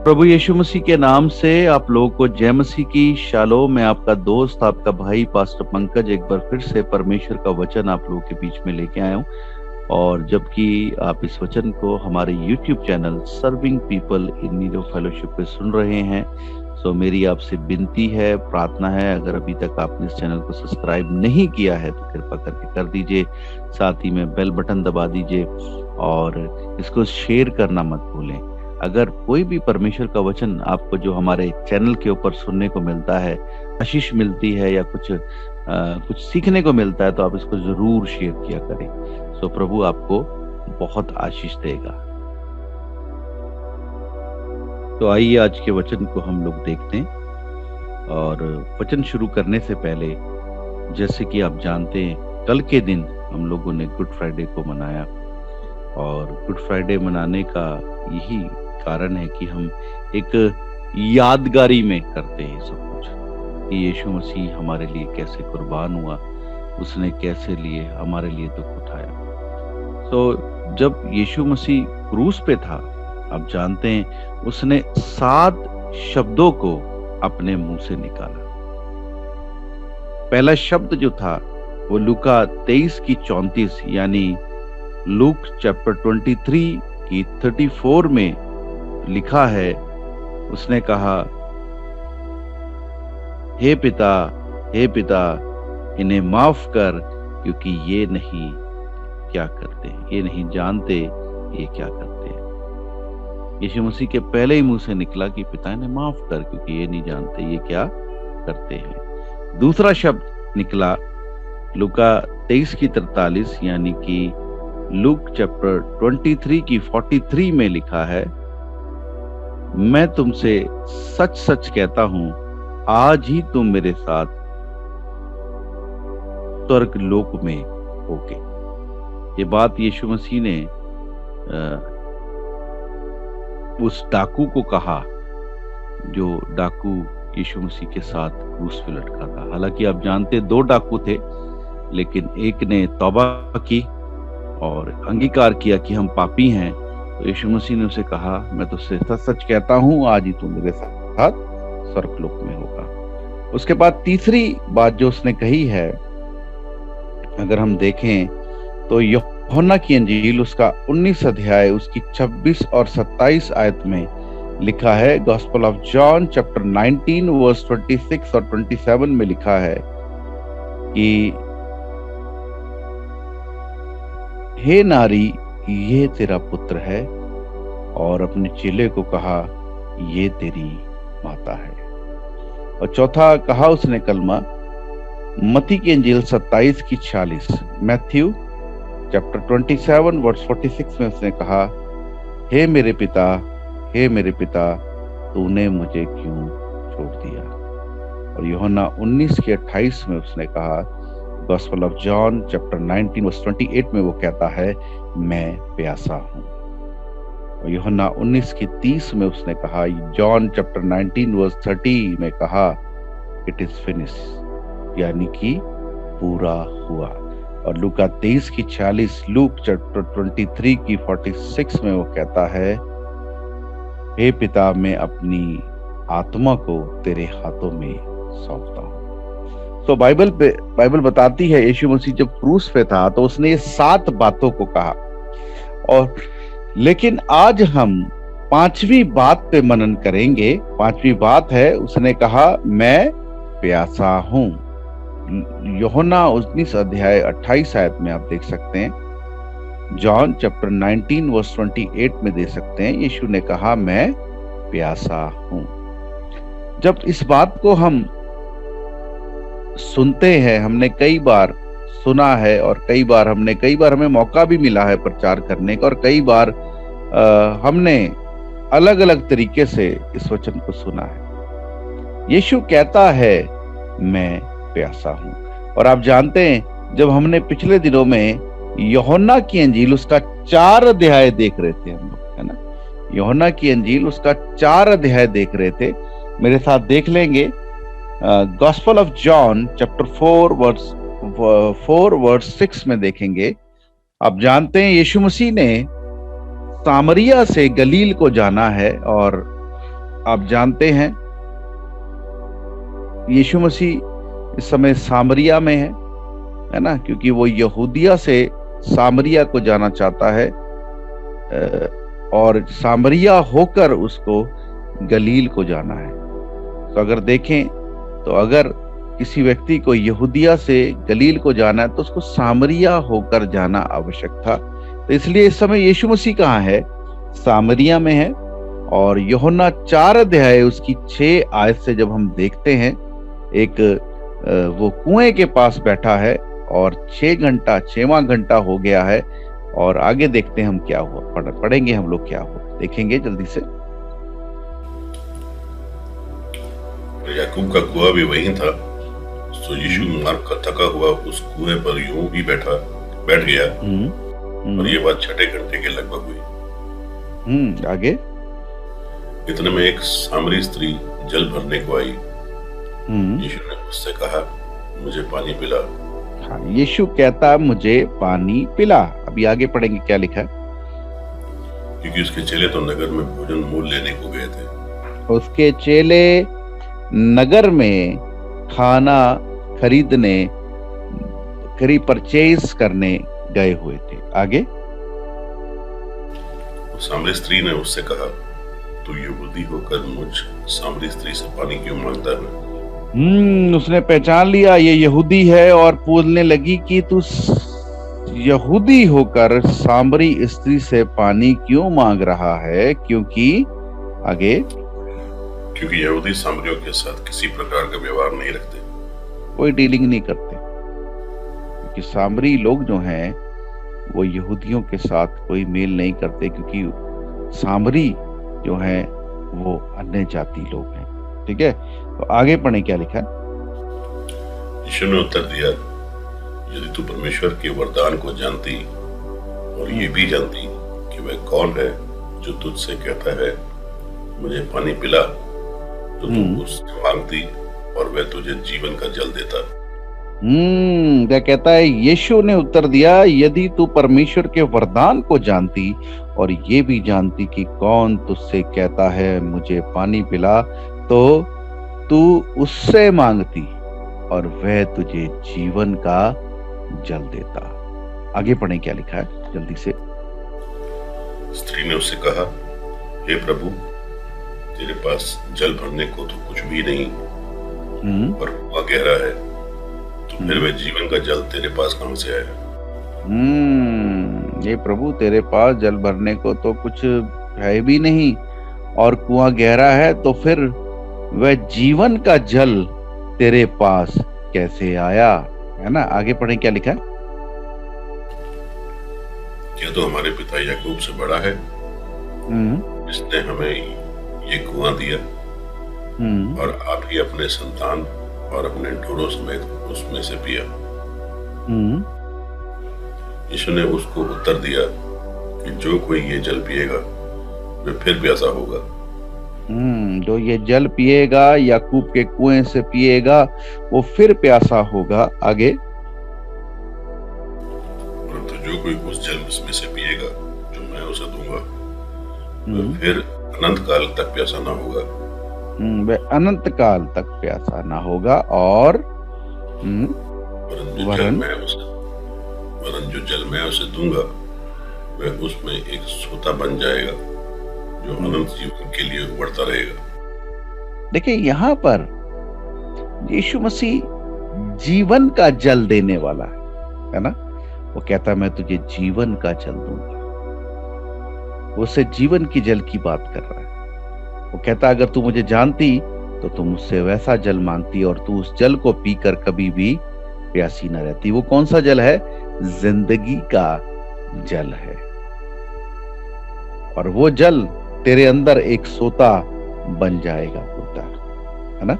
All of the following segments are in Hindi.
प्रभु यीशु मसीह के नाम से आप लोगों को जय मसीह की शालोम। मैं आपका दोस्त, आपका भाई पास्टर पंकज एक बार फिर से परमेश्वर का वचन आप लोगों के बीच में लेके आया हूँ। और जबकि आप इस वचन को हमारे YouTube channel serving people in need of fellowship पे सुन रहे हैं, सो मेरी आपसे विनती है, प्रार्थना है, अगर अभी तक आपने इस चैनल को सब्सक्राइब नहीं किया है तो कृपा करके कर दीजिए। साथ ही में बेल बटन दबा दीजिए और इसको शेयर करना मत भूलें। अगर कोई भी परमेश्वर का वचन आपको जो हमारे चैनल के ऊपर सुनने को मिलता है, आशीष मिलती है या कुछ सीखने को मिलता है, तो आप इसको जरूर शेयर किया करें। सो प्रभु आपको बहुत आशीष देगा। तो आइए आज के वचन को हम लोग देखते हैं। और वचन शुरू करने से पहले, जैसे कि आप जानते हैं, कल के दिन हम लोगों ने गुड फ्राइडे को मनाया। और गुड फ्राइडे मनाने का यही कारण है कि हम एक यादगारी में करते हैं सब कुछ, कि यीशु मसीह हमारे लिए कैसे कुर्बान हुआ, उसने कैसे लिए हमारे लिए दुख उठाया। तो जब यीशु मसीह क्रूस पे था, आप जानते हैं, उसने 7 शब्दों को अपने मुंह से निकाला। पहला शब्द जो था वो लूका 23 की 34 यानी लूक चैप्टर 23 की 34 में लिखा है। उसने कहा, हे पिता इन्हें माफ कर, क्योंकि ये नहीं क्या करते हैं, ये नहीं जानते ये क्या करते हैं। यीशु मसीह के पहले ही मुंह से निकला कि पिता इन्हें माफ कर, क्योंकि ये नहीं जानते ये क्या करते हैं। दूसरा शब्द निकला लूका 23 की 43 यानी कि लूक चैप्टर 23 की 43 में लिखा है, मैं तुमसे सच सच कहता हूं, आज ही तुम मेरे साथ स्वर्ग लोक में होगे। ये बात यीशु मसीह ने उस डाकू को कहा, जो डाकू यीशु मसीह के साथ क्रूस पे लटका था। हालांकि आप जानते 2 डाकू थे, लेकिन एक ने तौबा की और अंगीकार किया कि हम पापी हैं। तो यीशु मसीह ने उसे कहा, मैं तुझसे सच सच कहता हूं, आज ही तू मेरे साथ स्वर्गलोक में होगा। उसके बाद तीसरी बात जो उसने कही है, अगर हम देखें तो यूहन्ना की अंजील उसका 19 अध्याय उसकी 26 और 27 आयत में लिखा है। Gospel of John chapter 19 verse 26 और 27 में लिखा है कि हे नारी, ये तेरा पुत्र है, और अपने चेले को कहा, ये तेरी माता है। और चौथा कहा उसने कलमा, मत्ती की अंजील 27 की 46, मैथ्यू चैप्टर 27 वर्स 46 में उसने कहा, हे मेरे पिता तूने मुझे क्यों छोड़ दिया। और यूहन्ना 19 के 28 में उसने कहा, gospel of John chapter 19 verse 28 में वो कहता है, मैं प्यासा हूं। और यूहन्ना 19 की 30 में उसने कहा, जॉन चैप्टर 19 वर्स 30 में कहा, इट इज फिनिश, यानी कि पूरा हुआ। और लूका 23 की 46, लूक चैप्टर 23 की 46 में वो कहता है, हे पिता, मैं अपनी आत्मा को तेरे हाथों में सौंपता हूं। तो बाइबल बताती है, यीशु मसीह जब क्रूस पे था तो उसने ये 7 बातों को कहा। और लेकिन आज हम 5वीं बात पे मनन करेंगे। 5वीं बात है, उसने कहा, मैं प्यासा हूं। यूहन्ना 19 अध्याय 28 आयत में आप देख सकते हैं। जॉन चैप्टर 19 वर्स 28 में दे सकते हैं, यीशु ने कहा, मैं प्यासा हूं। जब इस बात को हम सुनते हैं, हमने कई बार सुना है, और कई बार हमें मौका भी मिला है प्रचार करने का, और कई बार हमने अलग अलग तरीके से इस वचन को सुना है। यीशु कहता है, मैं प्यासा हूं। और आप जानते हैं, जब हमने पिछले दिनों में यूहन्ना की अंजील उसका 4 अध्याय देख रहे थे हम लोग, है ना, यूहन्ना की अंजील उसका 4 अध्याय देख रहे थे। मेरे साथ देख लेंगे। Gospel of John chapter 4 verse 6 में देखेंगे। आप जानते हैं, यीशु मसीह ने सामरिया से गलील को जाना है, और आप जानते हैं यीशु मसीह इस समय सामरिया में है ना, क्योंकि वो यहूदिया से सामरिया को जाना चाहता है और सामरिया होकर उसको गलील को जाना है। तो अगर देखें तो अगर किसी व्यक्ति को यहूदिया से गलील को जाना है तो उसको सामरिया होकर जाना आवश्यक था। तो इसलिए इस समय यीशु मसीह कहाँ है? सामरिया में है। और यूहन्ना 4 अध्याय उसकी 6 आयत से जब हम देखते हैं, एक वो कुएं के पास बैठा है और 6वां घंटा हो गया है। और आगे देखते हैं हम क्या हुआ, पढ़ेंगे हम लोग क्या हुआ, देखेंगे जल्दी से। याकूब का कुआं भी वहीं था, तो यीशु मार्ग का थका हुआ उस कुएं पर यूं ही बैठ गया। और ये बात 6 घंटे के लगभग हुई। आगे इतने में एक सामरी स्त्री जल भरने को आई। यीशु ने उससे कहा, मुझे पानी पिला। हाँ, यीशु कहता मुझे पानी पिला। अभी आगे पढ़ेंगे क्या लिखा है। क्योंकि उसके चेले तो नगर में भोजन मूल लेने को गए थे। उसके चेले नगर में खाना खरीदने, परचेज करने गए हुए थे। आगे सामरी स्त्री ने उससे कहा, तू यहूदी होकर मुझ सामरी स्त्री से पानी क्यों मांगता है? उसने पहचान लिया ये यहूदी है और पूछने लगी कि तू यहूदी होकर सामरी स्त्री से पानी क्यों मांग रहा है? क्योंकि आगे क्योंकि यहूदी सामरियों के साथ किसी प्रकार का व्यवहार नहीं रखते, कोई डीलिंग नहीं करते। क्योंकि सामरी लोग जो हैं वो यहूदियों के साथ कोई मेल नहीं करते, क्योंकि सामरी जो हैं वो अन्य जाति लोग हैं। ठीक है, तो आगे पढ़े क्या लिखा है। यीशु ने उत्तर दिया, यदि तू परमेश्वर के वरदान को जानती और ये भी जानती कि वह कौन है जो तुझसे कहता है मुझे पानी पिला, तो तू उससे मांगती और वह तुझे जीवन का जल देता। क्या कहता है? यीशु ने उत्तर दिया, यदि तू परमेश्वर के वरदान को जानती और ये भी जानती कि कौन तुझसे कहता है मुझे पानी पिला, तो तू उससे मांगती और वह तुझे जीवन का जल देता। आगे पढ़ें क्या लिखा है जल्दी से। स्त्री ने उससे कहा, हे प्रभु, तेरे पास जल भरने को तो कुछ भी नहीं और कुआं गहरा है, तो फिर वह जीवन का जल तेरे पास कहां से आया? ये प्रभु, तेरे पास जल भरने को तो कुछ है भी नहीं और कुआं गहरा है, तो फिर वह जीवन का जल तेरे पास कैसे आया? है ना, आगे पढ़ें क्या लिखा है। क्या तो हमारे पिता याकूब से बड़ा है, इसने हमें ये कुआं दिया और आप ही अपने संतान और अपने ढोरों समेत उसमें से पिया। यीशु ने उसको उत्तर दिया कि जो कोई ये जल पिएगा वह फिर प्यासा होगा। जो ये जल पिएगा याकूब के कुएं से पिएगा वो फिर प्यासा होगा। आगे परंतु जो कोई उस जल में से पिएगा जो मैं उसे दूंगा, वह फिर अनंत काल तक प्यासा ना होगा। वह अनंत काल तक प्यासा ना होगा और वरन जो जल मैं उसे दूंगा वह उसमें एक सोता बन जाएगा जो अनंत जीवन के लिए उबलता रहेगा। देखिए यहाँ पर यीशु मसीह जीवन का जल देने वाला है ना। वो कहता है मैं तुझे जीवन का जल दूंगा। वो उससे जीवन की जल की बात कर रहा है। वो कहता अगर तू मुझे जानती तो तू मुझसे वैसा जल मांगती और तू उस जल को पीकर कभी भी प्यासी न रहती। वो कौन सा जल है? जिंदगी का जल है। और वो जल तेरे अंदर एक सोता बन जाएगा पुत्र, है ना।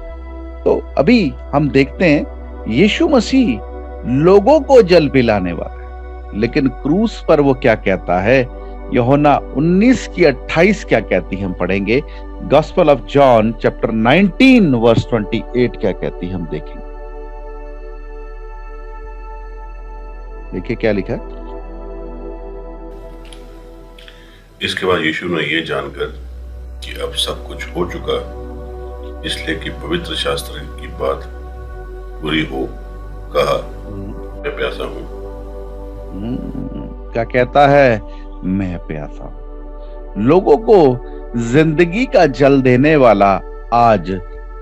तो अभी हम देखते हैं यीशु मसीह लोगों को जल पिलाने वाला है, लेकिन क्रूस पर वो क्या कहता है? यूहन्ना 19:28 क्या कहती है हम पढ़ेंगे। Gospel of John chapter 19 verse 28 क्या कहती है हम देखेंगे। देखिए क्या लिखा है। इसके बाद यीशु ने ये जानकर कि अब सब कुछ हो चुका, इसलिए कि पवित्र शास्त्र की बात पूरी हो, कहा, मैं प्यासा हूं। क्या कहता है? मैं प्यासा हूं। लोगों को जिंदगी का जल देने वाला आज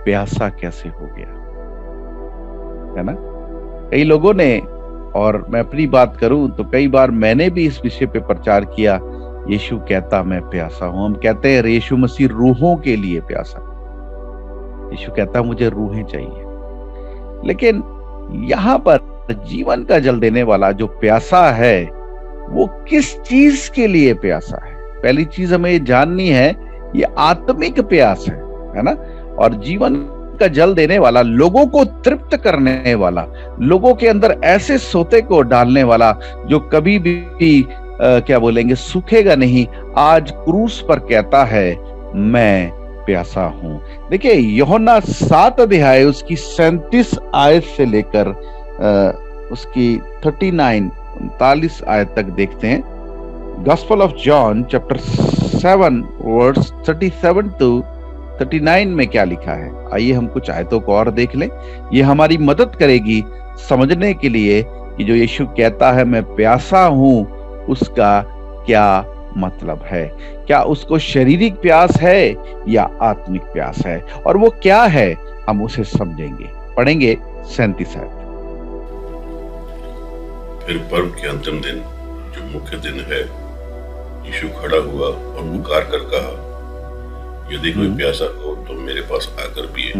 प्यासा कैसे हो गया, है ना? कई लोगों ने, और मैं अपनी बात करूं तो कई बार मैंने भी इस विषय पे प्रचार किया, यीशु कहता मैं प्यासा हूं। हम कहते हैं यीशु मसीह रूहों के लिए प्यासा, यीशु कहता मुझे रूहें चाहिए। लेकिन यहां पर जीवन का जल देने वाला जो प्यासा है, वो किस चीज के लिए प्यासा है? पहली चीज हमें ये जाननी है, ये आत्मिक प्यास है ना? और जीवन का जल देने वाला, लोगों को तृप्त करने वाला, लोगों के अंदर ऐसे सोते को डालने वाला जो कभी भी क्या बोलेंगे, सूखेगा नहीं, आज क्रूस पर कहता है मैं प्यासा हूं। देखिए यूहन्ना 7 अध्याय उसकी 37 आयत से लेकर उसकी 39 आयत तक देखते हैं। Gospel of John chapter 7 verse 37 to 39 में क्या लिखा है, आइए हम कुछ आयतों को और देख लें। ये हमारी मदद करेगी समझने के लिए कि जो यीशु कहता है मैं प्यासा हूं, उसका क्या मतलब है। क्या उसको शारीरिक प्यास है या आत्मिक प्यास है, और वो क्या है, हम उसे समझेंगे। पढ़ेंगे 37 आयत। फिर पर्व के अंतिम दिन, जो मुख्य दिन है, यीशु खड़ा हुआ और पुकार कर कहा, यदि कोई प्यासा हो तो मेरे पास आकर पिए।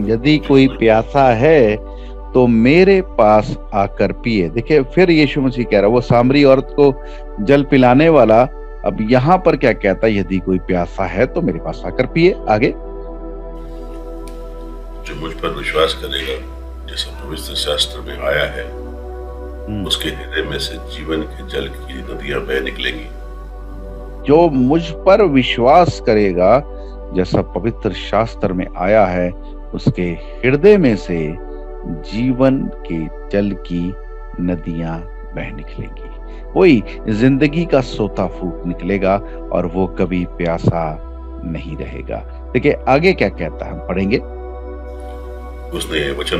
यदि कोई प्यासा है तो मेरे पास आकर पिए। देखिए फिर यीशु मसीह कह रहा, वो सामरी औरत को जल पिलाने वाला अब यहां पर क्या कहता है, यदि कोई प्यासा है तो मेरे पास आकर पिए। आगे, जो मुझ पर विश्वास करेगा, जैसा पवित्र शास्त्र में आया है, उसके हृदय में से जीवन के जल की नदियां बह निकलेंगी। जो मुझ पर विश्वास करेगा, जैसा पवित्र शास्त्र में आया है, उसके हृदय में से जीवन के जल की नदियां बह निकलेंगी। वही जिंदगी का सोता फूक निकलेगा और वो कभी प्यासा नहीं रहेगा। देखिए आगे क्या कहता है, हम पढ़ेंगे। उसने ये वचन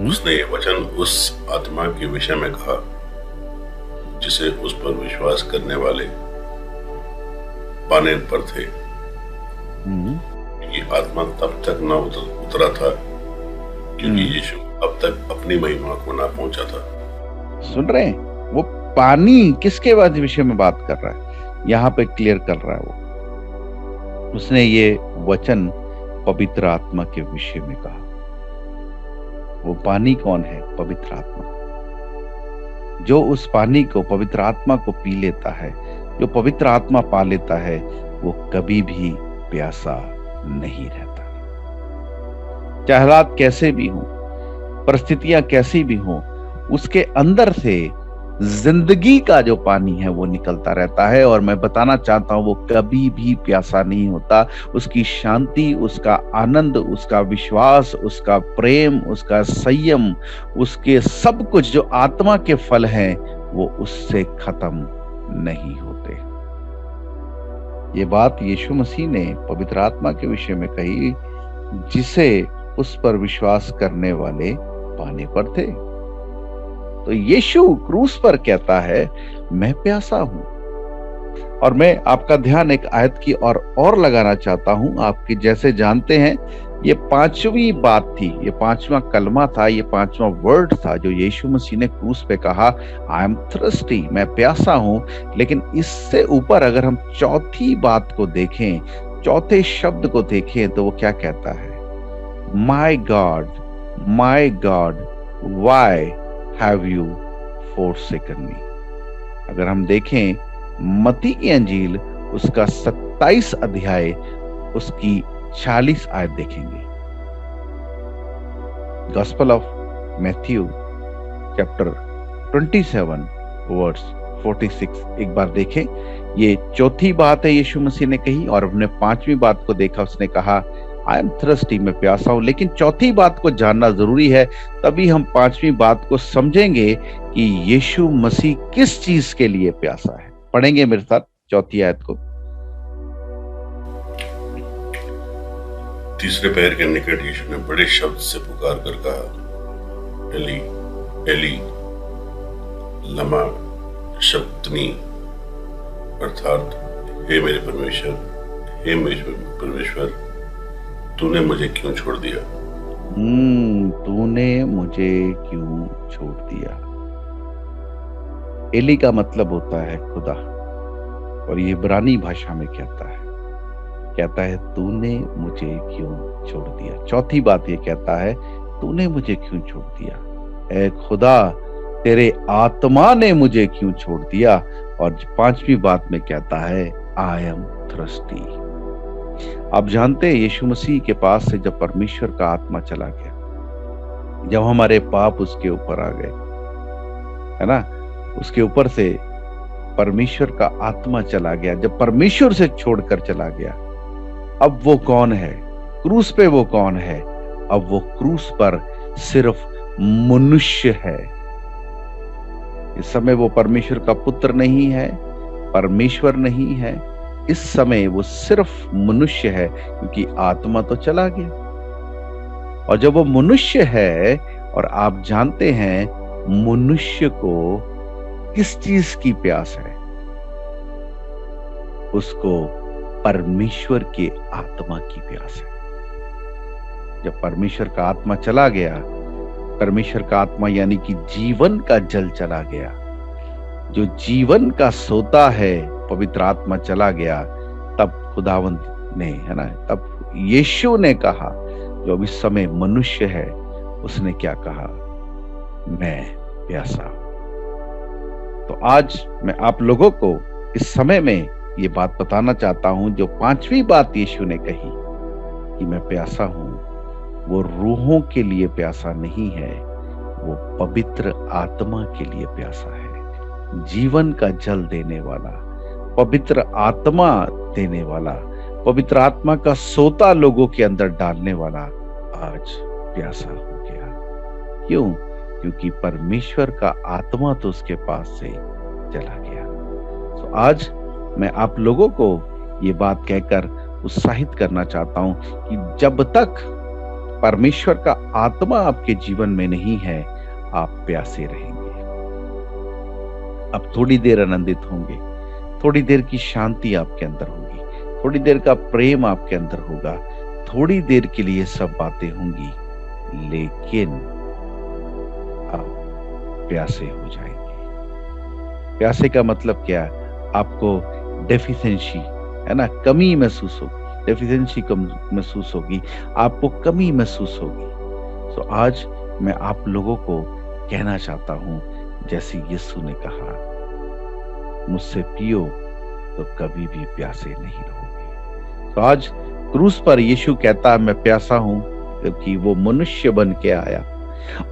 उसने ये वचन उस आत्मा के विषय में कहा, जिसे उस पर विश्वास करने वाले पाने पर थे। ये आत्मा तब तक न उतरा था क्योंकि यीशु अब तक अपनी महिमा को ना पहुंचा था। सुन रहे हैं, वो पानी किसके बाद विषय में बात कर रहा है, यहाँ पे क्लियर कर रहा है। वो उसने ये वचन पवित्र आत्मा के विषय में कहा। वो पानी कौन है? पवित्र आत्मा। जो उस पानी को, पवित्र आत्मा को पी लेता है, जो पवित्र आत्मा पा लेता है, वो कभी भी प्यासा नहीं रहता। चाहे हालात कैसे भी हों, परिस्थितियां कैसी भी हों, उसके अंदर से जिंदगी का जो पानी है वो निकलता रहता है। और मैं बताना चाहता हूं, वो कभी भी प्यासा नहीं होता। उसकी शांति, उसका आनंद, उसका विश्वास, उसका प्रेम, उसका संयम, उसके सब कुछ जो आत्मा के फल हैं, वो उससे खत्म नहीं होते। ये बात यीशु मसीह ने पवित्र आत्मा के विषय में कही, जिसे उस पर विश्वास करने वाले पाने पर थे। तो यीशु क्रूस पर कहता है मैं प्यासा हूं। और मैं आपका ध्यान एक आयत की और लगाना चाहता हूं। आपकी जैसे जानते हैं, ये 5वीं बात थी, ये 5वां कलमा था, ये 5वां वर्ड था जो यीशु मसीह ने क्रूस पे कहा, आई एम थर्स्टी, मैं प्यासा हूं। लेकिन इससे ऊपर अगर हम चौथी बात को देखें, चौथे शब्द को देखें, तो वो क्या कहता है, my God why have you forsaken me। अगर हम देखें मत्ती की अंजील उसका 27 अध्याय उसकी 40 आयत देखेंगे। Gospel of Matthew chapter 27 verse 46 एक बार देखें। ये चौथी बात है यीशु मसीह ने कही, और हमने 5वीं बात को देखा, उसने कहा आई एम थ्रस्टी, मैं प्यासा हूं। लेकिन चौथी बात को जानना जरूरी है, तभी हम पांचवी बात को समझेंगे कि यीशु मसीह किस चीज के लिए प्यासा है। पढ़ेंगे मेरे साथ चौथी आयत को। तीसरे पैर के निकट यीशु ने बड़े शब्द से पुकार कर कहा, एली एली लमा शब्तनी, अर्थात हे मेरे परमेश्वर, तूने मुझे क्यों छोड़ दिया। तूने मुझे क्यों छोड़ दिया। एली का मतलब होता है खुदा, और ये इब्रानी भाषा में कहता है तूने मुझे क्यों छोड़ दिया। चौथी बात ये कहता है, तूने मुझे क्यों छोड़ दिया। ऐ खुदा, तेरे आत्मा ने मुझे क्यों छोड़ दिया। और पांचवी बात में कहता है, आई एम थ्रस्टी। आप जानते हैं यीशु मसीह के पास से जब परमेश्वर का आत्मा चला गया, जब हमारे पाप उसके ऊपर आ गए, है ना, उसके ऊपर से परमेश्वर का आत्मा चला गया, जब परमेश्वर से छोड़कर चला गया, अब वो कौन है क्रूस पे? वो कौन है? अब वो क्रूस पर सिर्फ मनुष्य है। इस समय वो परमेश्वर का पुत्र नहीं है, परमेश्वर नहीं है। इस समय वो सिर्फ मनुष्य है, क्योंकि आत्मा तो चला गया। और जब वो मनुष्य है, और आप जानते हैं मनुष्य को किस चीज की प्यास है? उसको परमेश्वर के आत्मा की प्यास है। जब परमेश्वर का आत्मा चला गया, परमेश्वर का आत्मा यानी कि जीवन का जल चला गया, जो जीवन का सोता है, पवित्र आत्मा चला गया, तब खुदावंत ने, है ना, तब यीशु ने कहा, जो अब इस समय मनुष्य है, उसने क्या कहा? मैं प्यासा हूं। तो आज मैं आप लोगों को इस समय में ये बात बताना चाहता हूं, जो पांचवी बात यीशु ने कही कि मैं प्यासा हूं, वो रूहों के लिए प्यासा नहीं है, वो पवित्र आत्मा के लिए प्यासा है। जीवन का जल देने वाला, पवित्र आत्मा देने वाला, पवित्र आत्मा का सोता लोगों के अंदर डालने वाला आज प्यासा हो गया। क्यों? क्योंकि परमेश्वर का आत्मा तो उसके पास से चला गया। तो आज मैं आप लोगों को ये बात कहकर उत्साहित करना चाहता हूं कि जब तक परमेश्वर का आत्मा आपके जीवन में नहीं है, आप प्यासे रहेंगे। अब थोड़ी देर आनंदित होंगे, थोड़ी देर की शांति आपके अंदर होगी, थोड़ी देर का प्रेम आपके अंदर होगा, थोड़ी देर के लिए सब बातें होंगी, लेकिन आप प्यासे हो जाएंगे। प्यासे का मतलब क्या? आपको डेफिशिएंसी, है ना, कमी महसूस होगी, डेफिशिएंसी कम महसूस होगी, आपको कमी महसूस होगी। तो आज मैं आप लोगों को कहना चाहता हूं, जैसे यीशु ने कहा, मुझसे पियो तो कभी भी प्यासे नहीं रहोगे। तो आज क्रूस पर यीशु कहता है, मैं प्यासा हूं, क्योंकि वो मनुष्य बन के आया,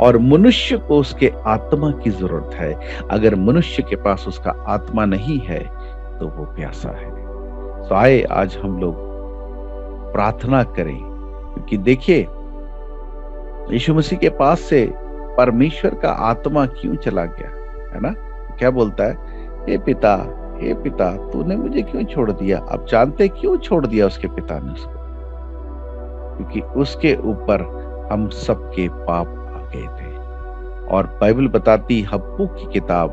और मनुष्य को उसके आत्मा की जरूरत है। अगर मनुष्य के पास उसका आत्मा नहीं है, तो वो प्यासा है। तो आए आज हम लोग प्रार्थना करें, क्योंकि देखिए यीशु मसीह के पास से परमेश्वर का आत्मा क्यों चला गया, है ना? क्या बोलता है? हे पिता, तूने मुझे क्यों छोड़ दिया। आप जानते क्यों छोड़ दिया उसके पिता ने उसको? क्योंकि उसके ऊपर हम सबके पाप आ गए थे। और बाइबल बताती, हब्बूक की किताब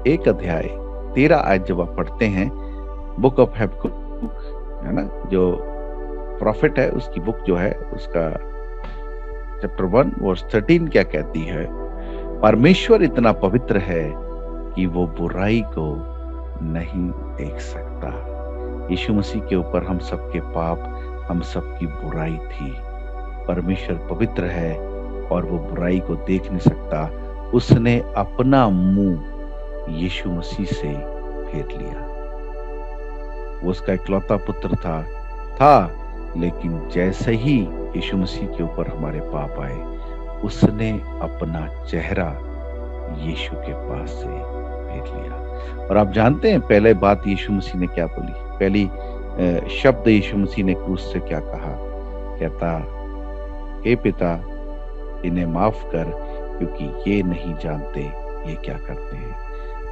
1 अध्याय 13 आयत जब आप पढ़ते हैं, बुक ऑफ हब्बूक, है ना, जो प्रॉफिट है, उसकी बुक जो है, उसका चैप्टर 1 वर्स 13 क्या कहती है? परमेश्वर इतना पवित्र है कि वो बुराई को नहीं देख सकता। यीशु मसीह के ऊपर हम सबके पाप, हम सबकी बुराई थी। परमेश्वर पवित्र है और वो बुराई को देख नहीं सकता। उसने अपना मुंह यीशु मसीह से फेर लिया। वो उसका इकलौता पुत्र था, लेकिन जैसे ही यीशु मसीह के ऊपर हमारे पाप आए, उसने अपना चेहरा यीशु के पास से फेर लिया। और आप जानते हैं पहले बात यीशु मसीह ने क्या बोली? पहली शब्द यीशु मसीह ने क्रूस से क्या कहा कहता, हे पिता, इन्हें माफ कर, क्योंकि ये नहीं जानते ये क्या करते हैं।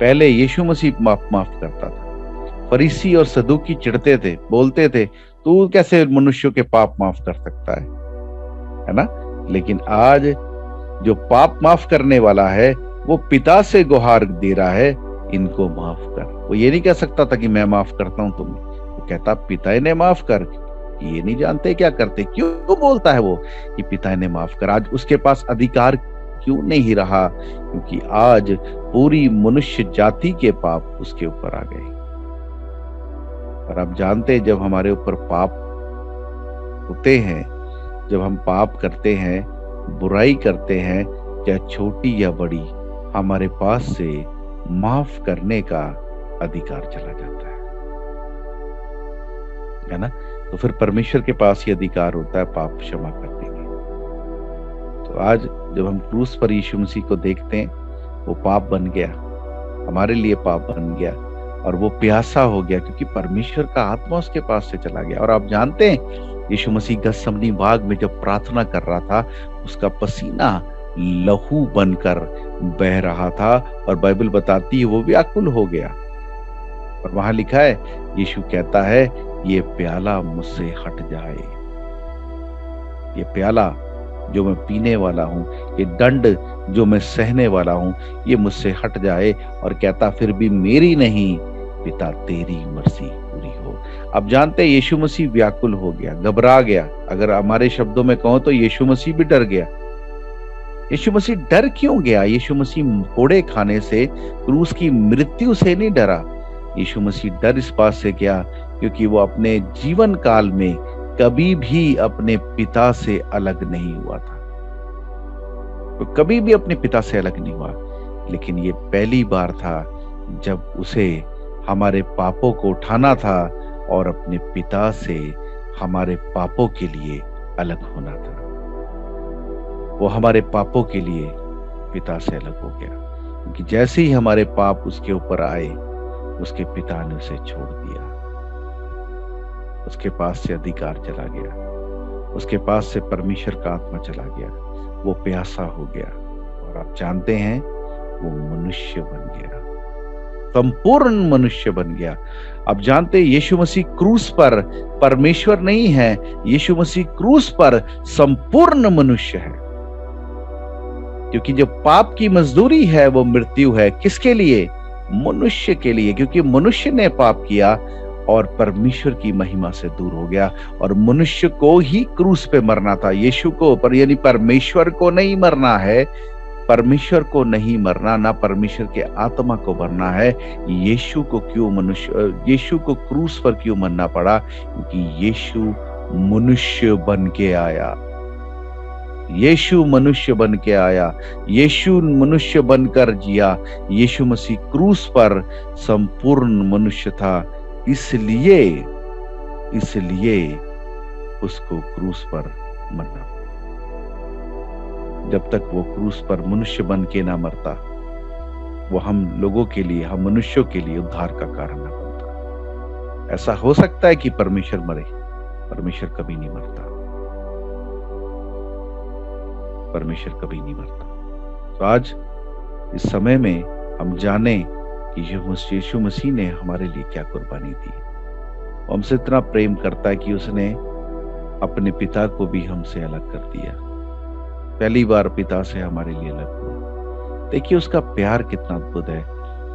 पहले यीशु मसीह माफ करता था। फरीसी और सदूकी चिढ़ते थे, बोलते थे, तू कैसे मनुष्यों के पाप माफ कर सकता है ना। लेकिन आज जो पाप माफ करने वाला है, वो पिता से गुहार दे रहा है, इनको माफ कर। वो ये नहीं कह सकता था कि मैं माफ करता हूं तुम्हें, वो कहता पिता इन्हें माफ कर, ये नहीं जानते क्या करते। क्यों बोलता है वो कि पिता इन्हें माफ कर? आज उसके पास अधिकार क्यों नहीं रहा? क्योंकि आज पूरी मनुष्य जाति के पाप उसके ऊपर आ गए। और आप जानते हैं, जब हमारे ऊपर पाप होते हैं, जब हम पाप करते हैं, बुराई करते हैं, चाहे छोटी या बड़ी, हमारे पास से माफ करने का अधिकार चला जाता है ना। तो फिर परमेश्वर के पास ही अधिकार होता है पाप क्षमा करने के। तो आज जब हम क्रूस पर यीशु मसीह को देखते हैं, वो पाप बन गया, हमारे लिए पाप बन गया, और वो प्यासा हो गया क्योंकि परमेश्वर का आत्मा उसके पास से चला गया। और आप जानते हैं, यीशु मसीह गतसमनी बाग में जब प्रार्थना कर रहा था, उसका पसीना लहू बनकर बह रहा था, और बाइबल बताती है वो व्याकुल हो गया। और वहां लिखा है, यीशु कहता है, ये प्याला मुझसे हट जाए, ये प्याला जो मैं पीने वाला हूं, ये दंड जो मैं सहने वाला हूं, ये मुझसे हट जाए। और कहता, फिर भी मेरी नहीं पिता तेरी मर्जी पूरी हो। अब जानते हैं, यीशु मसीह व्याकुल हो गया, घबरा गया। अगर हमारे शब्दों में कहूं तो यीशु मसीह भी डर गया। यीशु मसीह डर क्यों गया? यीशु मसीह कोड़े खाने से, क्रूस की मृत्यु से नहीं डरा। यीशु मसीह डर इस बात से गया क्योंकि वो अपने जीवन काल में कभी भी अपने पिता से अलग नहीं हुआ था। वो कभी भी अपने पिता से अलग नहीं हुआ, लेकिन ये पहली बार था जब उसे हमारे पापों को उठाना था और अपने पिता से हमारे पापों के लिए अलग होना था। वो हमारे पापों के लिए पिता से अलग हो गया, क्योंकि जैसे ही हमारे पाप उसके ऊपर आए, उसके पिता ने उसे छोड़ दिया। उसके पास से अधिकार चला गया, उसके पास से परमेश्वर का आत्मा चला गया, वो प्यासा हो गया। और आप जानते हैं, वो मनुष्य बन गया, संपूर्ण मनुष्य बन गया। अब जानते हैं, यीशु मसीह क्रूस पर परमेश्वर नहीं है, यीशु मसीह क्रूस पर संपूर्ण मनुष्य है। क्योंकि जो पाप की मजदूरी है वो मृत्यु है। किसके लिए? मनुष्य के लिए, क्योंकि मनुष्य ने पाप किया और परमेश्वर की महिमा से दूर हो गया, और मनुष्य को ही क्रूस पे मरना था, यीशु को, पर यानी परमेश्वर को नहीं मरना है, परमेश्वर को नहीं मरना, ना परमेश्वर के आत्मा को मरना है। यीशु को क्रूस पर क्यों मरना पड़ा? क्योंकि यीशु मनुष्य बन के आया, यीशु मनुष्य बन के आया, यीशु मनुष्य बनकर जिया। यीशु मसीह क्रूस पर संपूर्ण मनुष्य था, इसलिए उसको क्रूस पर मरना। जब तक वो क्रूस पर मनुष्य बन के ना मरता, वो हम लोगों के लिए, हम मनुष्यों के लिए उद्धार का कारण ना बनता। ऐसा हो सकता है कि परमेश्वर मरे, परमेश्वर कभी नहीं मरता, परमेश्वर कभी नहीं मरता। तो आज इस समय में हम जाने कि यीशु मसीह ने हमारे लिए क्या कुर्बानी दी। वो हमसे इतना प्रेम करता है कि उसने अपने पिता को भी हमसे अलग कर दिया, पहली बार पिता से हमारे लिए अलग हुआ। देखिए उसका प्यार कितना अद्भुत है।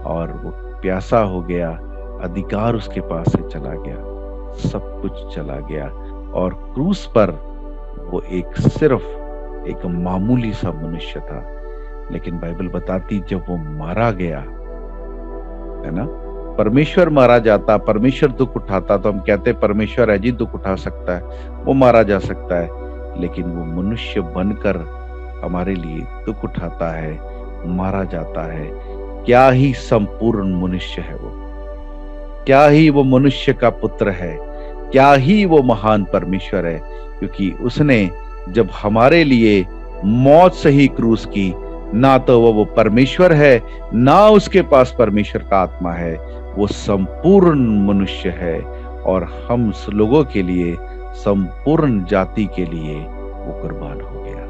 और वो प्यासा हो गया, अधिकार उसके पास से चला गया, सब कुछ चला गया, और क्रूस पर वो सिर्फ एक मामूली सा मनुष्य था। लेकिन बाइबल बताती, जब वो मारा गया, है ना, परमेश्वर मारा जाता, परमेश्वर दुख उठाता, तो हम कहते परमेश्वर है जी, दुख उठा सकता है, वो मारा जा सकता है, लेकिन वो मनुष्य बनकर हमारे लिए दुख उठाता है, मारा जाता है। क्या ही संपूर्ण मनुष्य है वो, क्या ही वो मनुष्य का पुत्र है, क्या ही वो महान परमेश्वर है, क्योंकि उसने जब हमारे लिए मौत सही क्रूस की, ना तो वो परमेश्वर है, ना उसके पास परमेश्वर का आत्मा है, वो संपूर्ण मनुष्य है, और हम लोगों के लिए संपूर्ण जाति के लिए वो कुर्बान हो गया।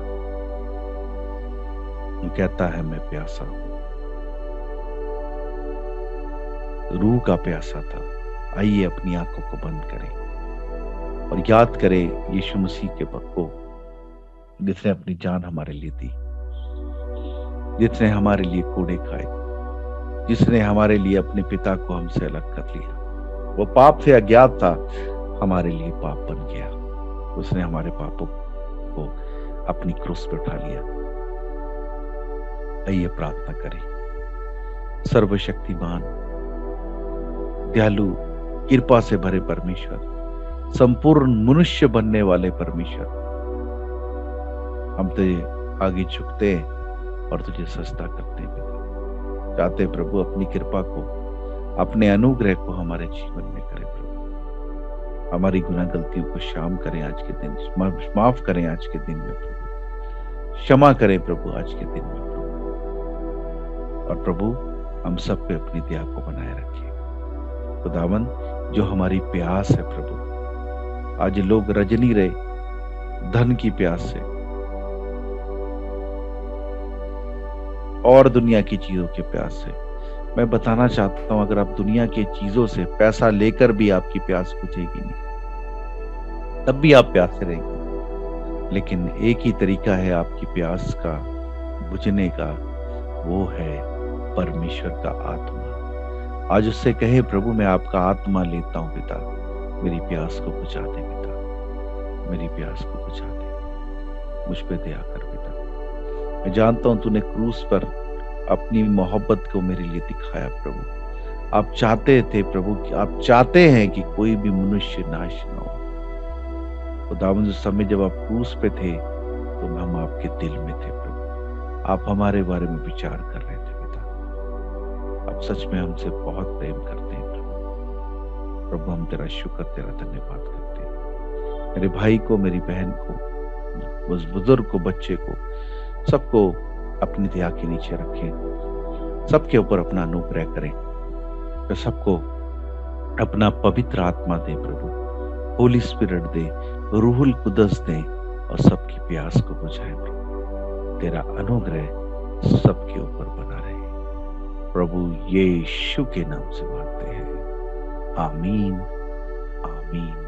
वो कहता है मैं प्यासा हूं, रूह का प्यासा था। आइए अपनी आंखों को बंद करें और याद करें यीशु मसीह के को, जिसने अपनी जान हमारे लिए दी, जिसने हमारे लिए कोड़े खाए, जिसने हमारे लिए अपने पिता को हमसे अलग कर लिया। वो पाप से अज्ञात था, हमारे लिए पाप बन गया। उसने हमारे पापों को अपनी क्रूस पर उठा लिया। आइए प्रार्थना करें। सर्वशक्तिमान, दयालु, कृपा से भरे परमेश्वर, संपूर्ण मनुष्य बनने वाले परमेश्वर, हम तुझे आगे झुकते हैं और तुझे सजदा करते हैं पिता। चाहते प्रभु अपनी कृपा को, अपने अनुग्रह को हमारे जीवन में करें प्रभु। हमारी गुनाह गलतियों को क्षमा करें आज के दिन, माफ करें आज के दिन में प्रभु, क्षमा करें प्रभु आज के दिन में प्रभु। और प्रभु हम सब पे अपनी दया को बनाए रखें खुदावन। जो हमारी प्यास है प्रभु, आज लोग रज नहीं रहे धन की प्यास से और दुनिया की चीजों के प्यास से। मैं बताना चाहता हूं, अगर आप दुनिया की चीजों से पैसा लेकर भी आपकी प्यास बुझेगी नहीं, तब भी आप प्यासे रहेंगे। लेकिन एक ही तरीका है आपकी प्यास का बुझने का, वो है परमेश्वर का आत्मा। आज उससे कहे प्रभु मैं आपका आत्मा लेता हूं पिता, मेरी प्यास को बुझा दे पिता, मेरी प्यास को बुझा दे, मुझ पे दया कर पिता। मैं जानता हूं तूने क्रूस पर अपनी मोहब्बत को मेरे लिए दिखाया प्रभु। आप चाहते थे प्रभु कि आप चाहते हैं कि कोई भी मनुष्य नाश ना हो। खुदावंद उस समय जब आप क्रूस पे थे तो हम आपके दिल में थे प्रभु, आप हमारे बारे में विचार कर रहे थे पिता। आप सच में हमसे बहुत प्रेम करते हैं प्रभु। प्रभु हम तेरा शुक्र, तेरा धन्यवाद करते हैं। मेरे भाई को, मेरी बहन को, उस बुजुर्ग को, बच्चे को, सबको अपनी दया के नीचे रखें, सबके ऊपर अपना अनुग्रह करें, तो सबको अपना पवित्र आत्मा दे प्रभु, होली स्पिरिट दे, रूहुल कुदस दे और सबकी प्यास को बुझाए प्रभु। तेरा अनुग्रह सबके ऊपर बना रहे प्रभु, यीशु के नाम से मांगते हैं, आमीन आमीन।